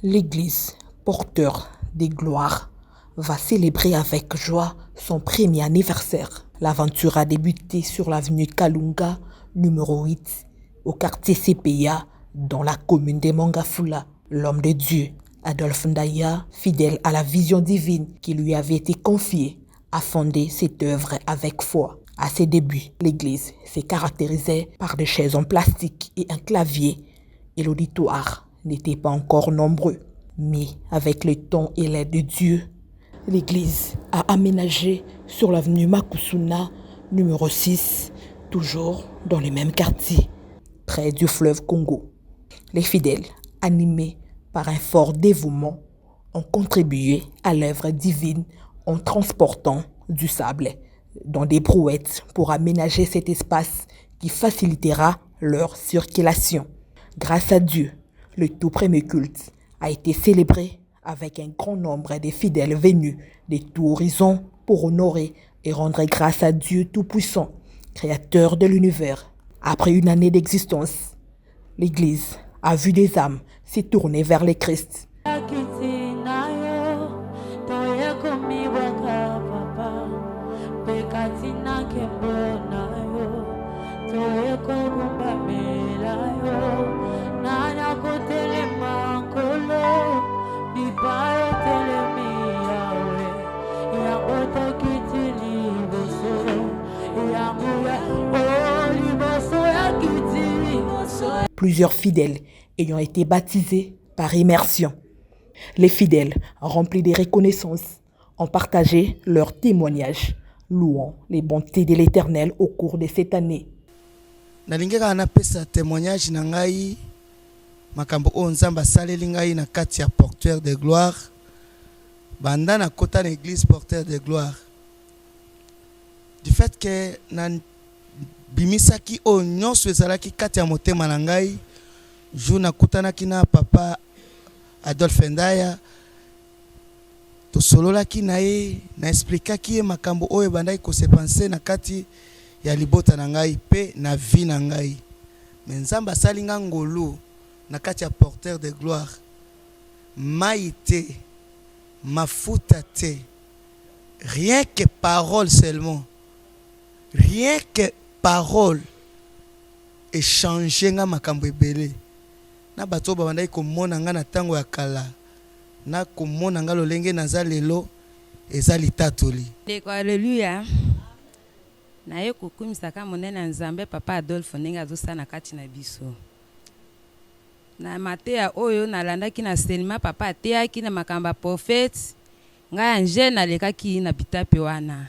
L'Église, porteur des gloires, va célébrer avec joie son premier anniversaire. L'aventure a débuté sur l'avenue Kalunga, numéro 8, au quartier CPA, dans la commune de Mangafula. L'homme de Dieu, Adolphe Ndaya, fidèle à la vision divine qui lui avait été confiée, a fondé cette œuvre avec foi. À ses débuts, l'église s'est caractérisée par des chaises en plastique et un clavier, et l'auditoire n'était pas encore nombreux. Mais avec le temps et l'aide de Dieu, l'église a aménagé sur l'avenue Makusuna, numéro 6, toujours dans le même quartier, près du fleuve Congo. Les fidèles, animés par un fort dévouement, ont contribué à l'œuvre divine en transportant du sable dans des brouettes pour aménager cet espace qui facilitera leur circulation. Grâce à Dieu, le tout premier culte a été célébré avec un grand nombre de fidèles venus de tout horizon pour honorer et rendre grâce à Dieu Tout-Puissant, Créateur de l'univers. Après une année d'existence, l'Église a vu des âmes se tourner vers le Christ. Plusieurs fidèles ayant été baptisés par immersion. Les fidèles, remplis de reconnaissance, ont partagé leurs témoignages, louant les bontés de l'Éternel au cours de cette année. Nalingeka anapesa témoignage na ngai makambo o nzamba saleli ngai na kati ya porteur de gloire banda na kota na église porteur de gloire du fait que na bimisaki o nyonso ezalaki kati ya motema na ngai jour nakutanaki na papa Adolphe Ndaya tosololaki na ye na explikaki ye makambo oyo bandaki kosepanse na kati ya libota na ngai pe na vie na ngai mais nzamba asali nga ngolu na kati ya porteur de gloire mai te mafuta te rien que parole seulement rien que parole échanger nga makambo ebele na bato babandaki komona nga na tango ya kala na komona nga lolenge naza lelo eza litatoli. Haleluya. Na ye kokumisaka monene nzambe papa Adolphe ndenge azosala kati na biso. Na mateya oyo nalandaki na selima papa ateyaki na makamba prophète ngai anje nalekaki na bitape wana.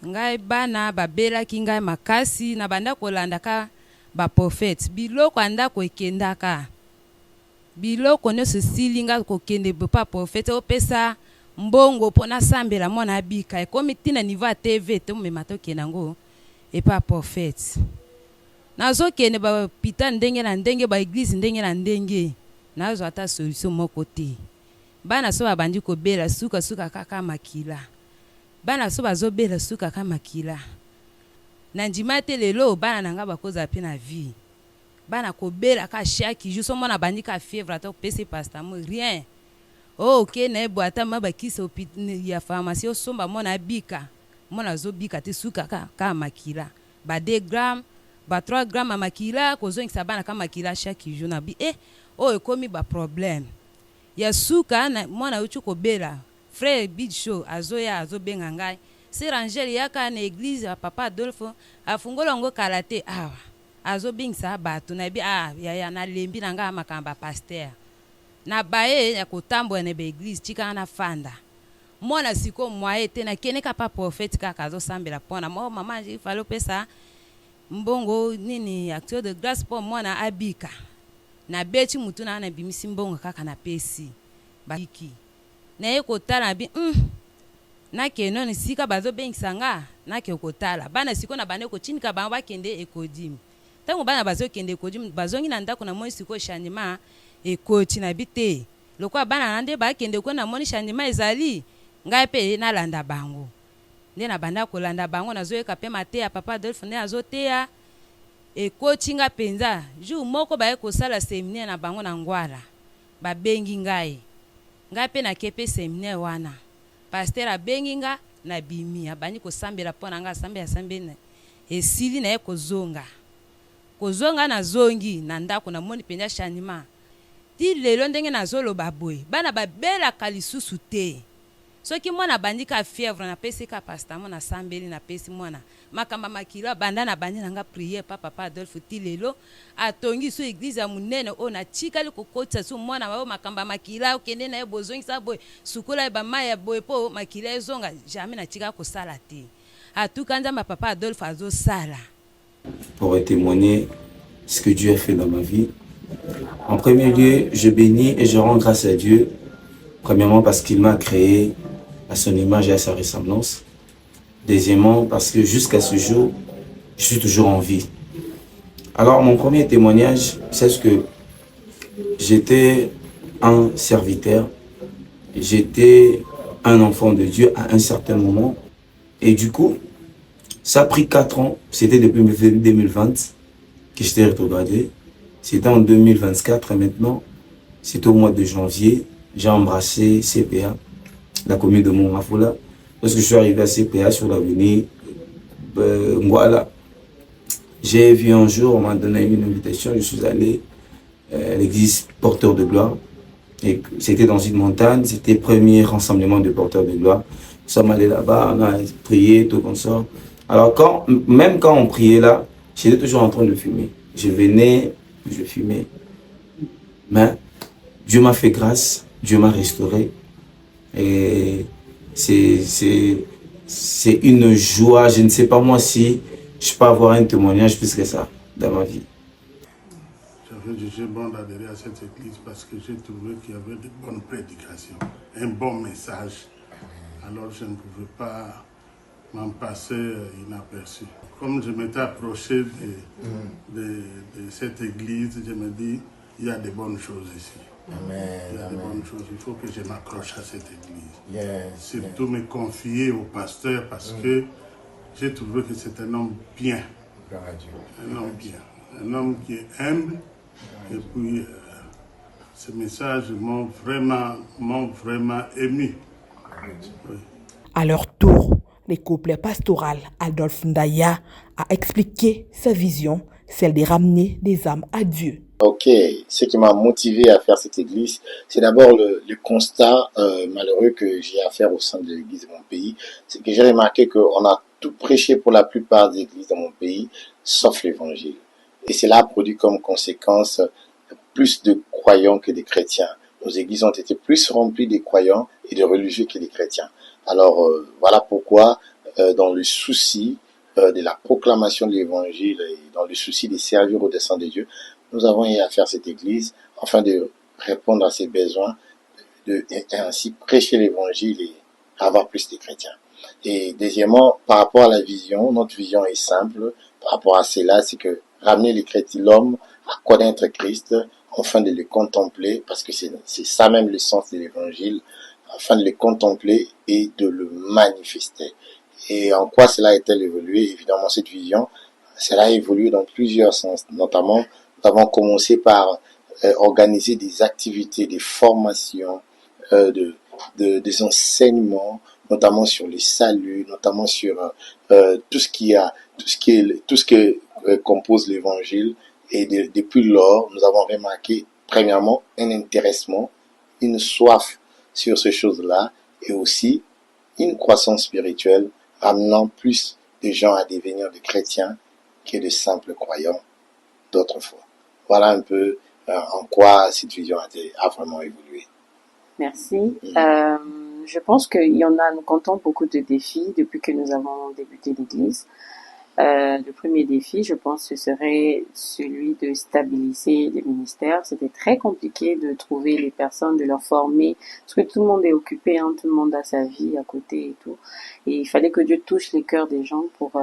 Ngai bana babelaki ngai makasi na banda kolandaka ba prophète biloko andako ekendaka. Biloko nyonso silinga kokende pa prophète opesa mbongo pona sambela mona abika ekomi tina niveau ya TV te mema tokenda ngo epa prophète. Nazokende ba pita ndenge na ndenge ba église ndenge na ndenge nazo ata solution moko te. Bana so babandi kobela suka kaka makila. Bana so bazobela suka kaka makila. Na ndima te lelo bana nanga bakoza pe na vie. Bana kobela ka chaque jour so mona bandi ka fièvre to pese pastamol rien. Oh ok na boata mabakisa ya pharmacie osomba mona bika. Mona zo bika te suka ka makila. Ba 2 grammes ba 3 grammes makila kozongisa bana ka makila chaque jour na bi oh ekomi ba problème. Ya suka na mona uchu kobela. Frère Bidshow azoya azobenga ngai. Sir Angel yaka na église ya papa Adolphe afungola ngo kalate awa. Azobingisa bato na bi ya na lembi na nga makamba pasteur. Na bae ya kotambo na be église tika na fanda. Mona siko mwaye te na keneka pa prophète kaka azosambela pona mo mama ji falo pesa mbongo nini acteur de grâce pour mwana abika. Na beti mutu na bimisi mbongo kaka na pesi. Baki. Na ye kotala bi na keno ni sika bazo bengisa nga na ke kotala bana siko na bane ko chinika ba bakende ekodim tango bana bazo kende ekodim bazongi na ndako na moni siko changement ekoti na bite lokwa bana nande ba kende ko na moni changement ezali ngai pe na landa bango nde na banda ko landa bango na zoeka pe mate ya papa Adolphe ne azoteya ekoti nga penza jour moko ba ko sala séminaire na bango na ngwala babengi ngai mpe nake pe séminaire wana pasteur abengi nga na bimi abandi kosambela mpo na nga asambeli esili na ye kozonga na zongi na ndako namoni mpenza chanima ti lelo ndenge nazoloba boye bana babelaka lisusu te soki mwana bandi ka fièvre napesi ka pastamo nasambeli napesi mwana makamba makilo banda na bandi nanga prière papa Adolphe ti lelo atongi so église ya munene o na tikali kokotisa so mwana wa makamba makila okende na ye bozongisa boye sukola ba maya boye po makila ezonga jamais na tika kosala te atuka nzamba papa Adolphe azosala. Pour témoigner ce que Dieu a fait dans ma vie. En premier lieu, je bénis et je rends grâce à Dieu. Premièrement, parce qu'il m'a créé à son image et à sa ressemblance. Deuxièmement, parce que jusqu'à ce jour, je suis toujours en vie. Alors, mon premier témoignage, c'est ce que j'étais un serviteur, j'étais un enfant de Dieu à un certain moment. Et du coup, ça a pris 4 ans, c'était depuis 2020 que j'étais rétrogradé. C'était en 2024 et maintenant, c'est au mois de janvier, j'ai embrassé CPA, la commune de Montmafoula. Lorsque je suis arrivé à CPA sur l'avenue, voilà, j'ai vu un jour, on m'a donné une invitation, je suis allé à l'église Porteur de Gloire. Et c'était dans une montagne, c'était le premier rassemblement de Porteurs de Gloire. Nous sommes allés là-bas, on a prié, tout comme ça. Alors même quand on priait là, j'étais toujours en train de fumer. Je venais, je fumais. Mais Dieu m'a fait grâce, Dieu m'a restauré. Et c'est une joie. Je ne sais pas moi si je peux avoir un témoignage plus que ça dans ma vie. J'avais jugé bon d'adhérer à cette église parce que j'ai trouvé qu'il y avait de bonnes prédications, un bon message. Alors je ne pouvais pas m'en passer inaperçu. Comme je m'étais approché de cette église, je me dis, il y a de bonnes choses ici. Amen, il y a amen. de bonnes choses. Il faut que je m'accroche à cette église. Yes, Surtout me confier au pasteur parce que j'ai trouvé que c'est un homme bien. Gloire à Dieu. Un homme bien. Un homme qui est humble. Et puis, ces messages m'ont vraiment ému. Oui. À leur tour, le couple pastoral Adolphe Ndaya a expliqué sa vision, celle de ramener des âmes à Dieu. Ok, ce qui m'a motivé à faire cette église, c'est d'abord le constat malheureux que j'ai à faire au sein de l'église de mon pays. C'est que j'ai remarqué qu'on a tout prêché pour la plupart des églises dans mon pays, sauf l'évangile. Et cela a produit comme conséquence plus de croyants que des chrétiens. Nos églises ont été plus remplies de croyants et de religieux que des chrétiens. Alors voilà pourquoi, dans le souci de la proclamation de l'évangile et dans le souci de servir au dessein de Dieu, nous avons eu à faire cette église afin de répondre à ses besoins et ainsi prêcher l'évangile et avoir plus de chrétiens. Et deuxièmement, par rapport à la vision, notre vision est simple. Par rapport à cela, c'est que ramener les chrétiens, l'homme, à connaître Christ, afin de le contempler, parce que c'est ça même le sens de l'évangile, afin de le contempler et de le manifester. Et en quoi cela a-t-elle évolué? Évidemment, cette vision, cela a évolué dans plusieurs sens. Notamment, nous avons commencé par organiser des activités, des formations, des enseignements, notamment sur le salut, notamment sur tout ce qui compose l'évangile. Et depuis lors, nous avons remarqué, premièrement, un intéressement, une soif sur ces choses-là, et aussi une croissance spirituelle, ramenant plus de gens à devenir des chrétiens que de simples croyants d'autrefois. Voilà un peu en quoi cette vision a vraiment évolué. Merci. Je pense nous comptons beaucoup de défis depuis que nous avons débuté l'Église. Le premier défi, je pense, ce serait celui de stabiliser les ministères. C'était très compliqué de trouver les personnes, de leur former, parce que tout le monde est occupé, hein, tout le monde a sa vie à côté et tout. Et il fallait que Dieu touche les cœurs des gens pour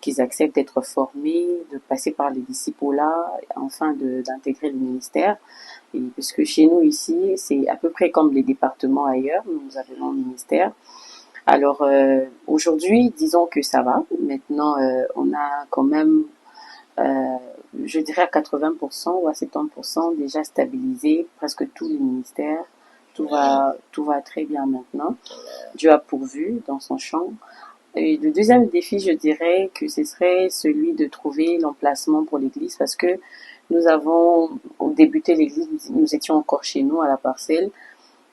qu'ils acceptent d'être formés, de passer par les disciples-là, enfin d'intégrer le ministère. Et parce que chez nous ici, c'est à peu près comme les départements ailleurs, nous avons un ministère. Alors aujourd'hui, disons que ça va. Maintenant, on a quand même je dirais à 80% ou à 70% déjà stabilisé, presque tous les ministères. Tout va très bien maintenant. Dieu a pourvu dans son champ. Et le deuxième défi, je dirais que ce serait celui de trouver l'emplacement pour l'église parce que nous avons débuté l'église, nous étions encore chez nous à la parcelle.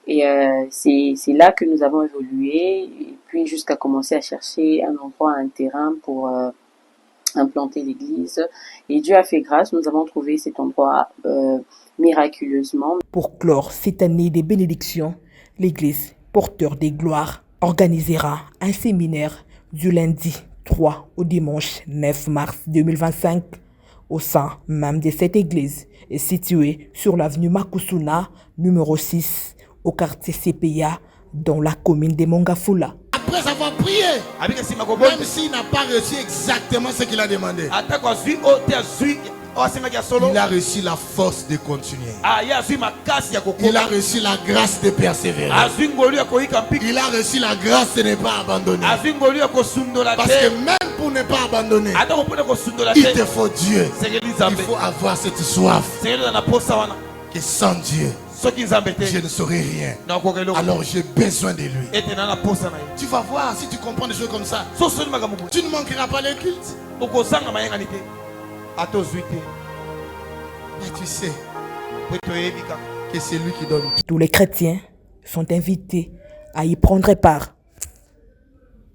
Et c'est là que nous avons évolué et puis jusqu'à commencer à chercher un endroit, un terrain pour implanter l'église. Et Dieu a fait grâce, nous avons trouvé cet endroit miraculeusement. Pour clore cette année des bénédictions, l'église Porteur des Gloires organisera un séminaire du lundi 3 au dimanche 9 mars 2025 au sein même de cette église est située sur l'avenue Makusuna, numéro 6, au quartier CPA, dans la commune de Mongafula. Après avoir prié, même s'il n'a pas reçu exactement ce qu'il a demandé, il a reçu la force de continuer. Il a reçu la grâce de persévérer. Il a reçu la grâce de ne pas abandonner. Parce que même pour ne pas abandonner, il te faut Dieu. Il faut avoir cette soif. Que sans Dieu, je ne saurais rien. Alors j'ai besoin de lui. Tu vas voir si tu comprends des choses comme ça. Tu ne manqueras pas le culte. Mais tu sais que c'est lui qui donne. Tous les chrétiens sont invités à y prendre part.